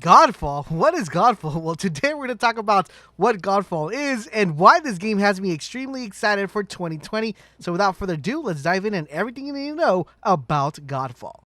Godfall? What is Godfall? Well, today we're going to talk about what Godfall is and why this game has me extremely excited for 2020. So without further ado, let's dive in and everything you need to know about Godfall.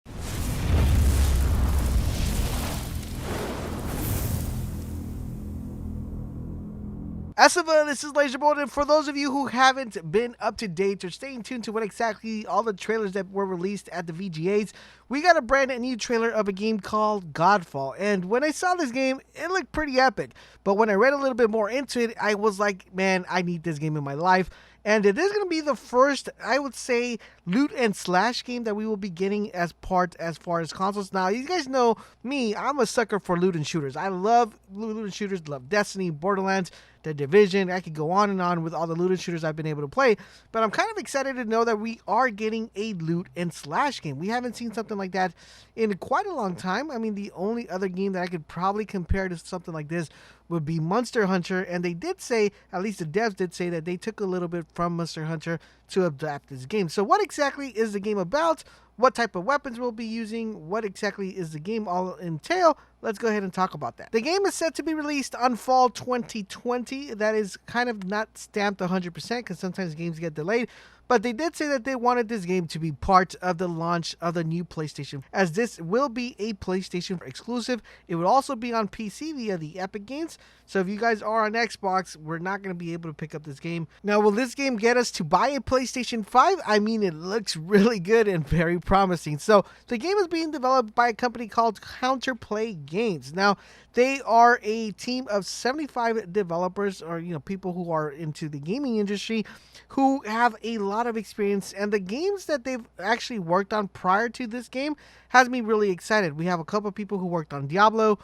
As of this is LaserBolt, and for those of you who haven't been up to date or staying tuned to what exactly all the trailers that were released at the VGAs, we got a brand new trailer of a game called Godfall. And when I saw this game, it looked pretty epic. But when I read a little bit more into it, I was like, man, I need this game in my life. And it is going to be the first, I would say, loot and slash game that we will be getting as far as consoles. Now, you guys know me, I'm a sucker for loot and shooters. I love loot and shooters, love Destiny, Borderlands, The Division. I could go on and on with all the loot and shooters I've been able to play. But I'm kind of excited to know that we are getting a loot and slash game. We haven't seen something like that in quite a long time. I mean, the only other game that I could probably compare to something like this would be Monster Hunter, and they did say, at least the devs did say, that they took a little bit from Monster Hunter to adapt this game. So what exactly is the game about? What type of weapons we'll be using? What exactly is the game all entail? Let's go ahead and talk about that. The game is set to be released on fall 2020. That is kind of not stamped 100% because sometimes games get delayed. But they did say that they wanted this game to be part of the launch of the new PlayStation, as this will be a PlayStation exclusive. It will also be on PC via the Epic Games. So if you guys are on Xbox, we're not going to be able to pick up this game. Now, will this game get us to buy a PlayStation 5? I mean, it looks really good and very promising. So the game is being developed by a company called Counterplay Games. Now, they are a team of 75 developers, or people who are into the gaming industry, who have a lot of experience, and the games that they've actually worked on prior to this game has me really excited. We have a couple of people who worked on Diablo,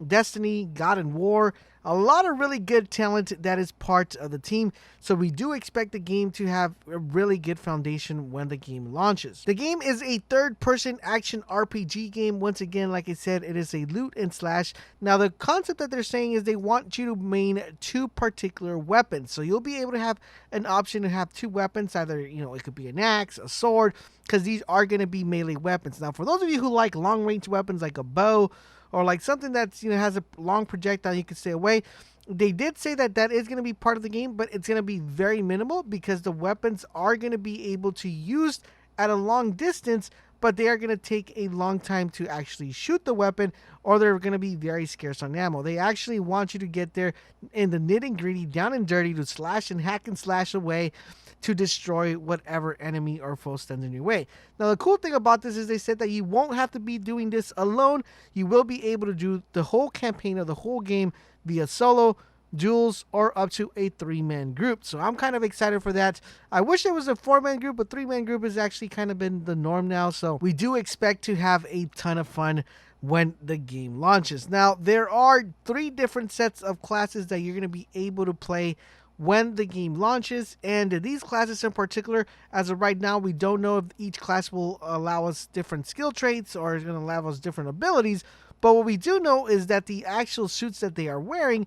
Destiny, God and War, a lot of really good talent that is part of the team. So we do expect the game to have a really good foundation when the game launches. The game is a third-person action RPG game. Once again, like I said, it is a loot and slash. Now, the concept that they're saying is they want you to main two particular weapons. So you'll be able to have an option to have two weapons. Either, it could be an axe, a sword, because these are going to be melee weapons. Now, for those of you who like long-range weapons like a bow, or like something that's has a long projectile you can stay away, they did say that that is going to be part of the game, but it's going to be very minimal because the weapons are going to be able to use at a long distance, but they are going to take a long time to actually shoot the weapon, or they're going to be very scarce on ammo. They actually want you to get there in the nitty gritty, down and dirty, to slash and hack and slash away to destroy whatever enemy or foe stands in your way. Now, the cool thing about this is they said that you won't have to be doing this alone. You will be able to do the whole campaign of the whole game via solo, duels, or up to a 3-man group. So I'm kind of excited for that. I wish there was a 4-man group, but 3-man group has actually kind of been the norm now. So we do expect to have a ton of fun when the game launches. Now, there are 3 different sets of classes that you're going to be able to play when the game launches, and these classes in particular, as of right now, we don't know if each class will allow us different skill traits or is going to allow us different abilities, but what we do know is that the actual suits that they are wearing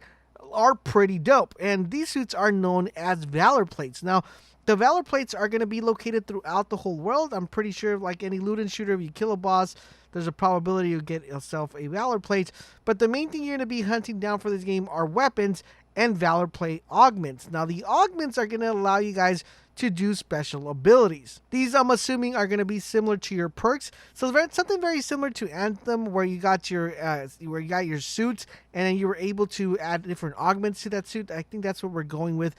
are pretty dope, and these suits are known as Valor Plates. Now, the Valor Plates are going to be located throughout the whole world. I'm pretty sure, like any loot and shooter, if you kill a boss, there's a probability you'll get yourself a Valor Plate, but the main thing you're going to be hunting down for this game are weapons and Valor Plate augments. Now, the augments are going to allow you guys to do special abilities. These, I'm assuming, are going to be similar to your perks. So something very similar to Anthem, where you got your suits, and then you were able to add different augments to that suit. I think that's what we're going with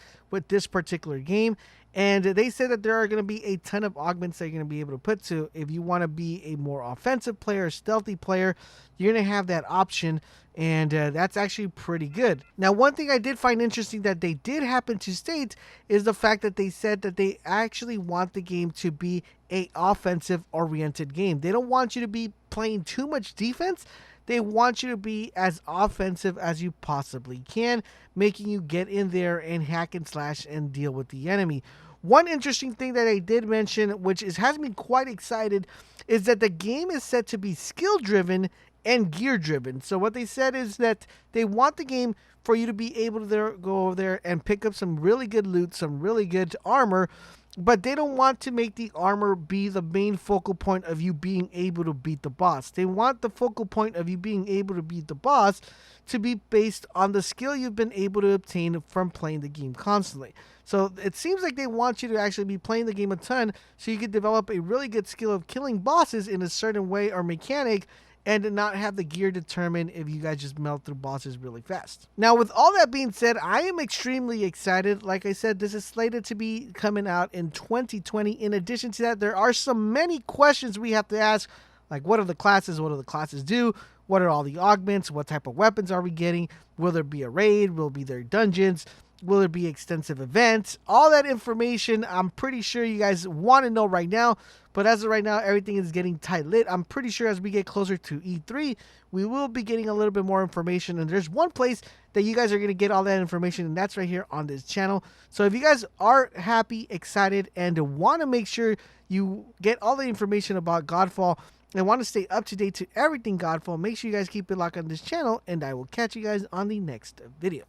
this particular game. And they said that there are going to be a ton of augments that you're going to be able to put to. If you want to be a more offensive player, stealthy player, you're going to have that option. And that's actually pretty good. Now, one thing I did find interesting that they did happen to state is the fact that they said that they actually want the game to be a offensive-oriented game. They don't want you to be playing too much defense. They want you to be as offensive as you possibly can, making you get in there and hack and slash and deal with the enemy. One interesting thing that I did mention, which has me quite excited, is that the game is set to be skill-driven and gear-driven. So what they said is that they want the game for you to be able to go over there and pick up some really good loot, some really good armor, but they don't want to make the armor be the main focal point of you being able to beat the boss. They want the focal point of you being able to beat the boss to be based on the skill you've been able to obtain from playing the game constantly. So it seems like they want you to actually be playing the game a ton so you can develop a really good skill of killing bosses in a certain way or mechanic, and not have the gear determine if you guys just melt through bosses really fast. Now, with all that being said, I am extremely excited. Like I said, this is slated to be coming out in 2020. In addition to that, there are so many questions we have to ask, like what are the classes? What do the classes do? What are all the augments? What type of weapons are we getting? Will there be a raid? Will be there dungeons? Will there be extensive events? All that information I'm pretty sure you guys want to know right now. But as of right now, everything is getting tight-lit. I'm pretty sure as we get closer to E3, we will be getting a little bit more information. And there's one place that you guys are going to get all that information, and that's right here on this channel. So if you guys are happy, excited, and want to make sure you get all the information about Godfall and want to stay up to date to everything Godfall, make sure you guys keep it locked on this channel, and I will catch you guys on the next video.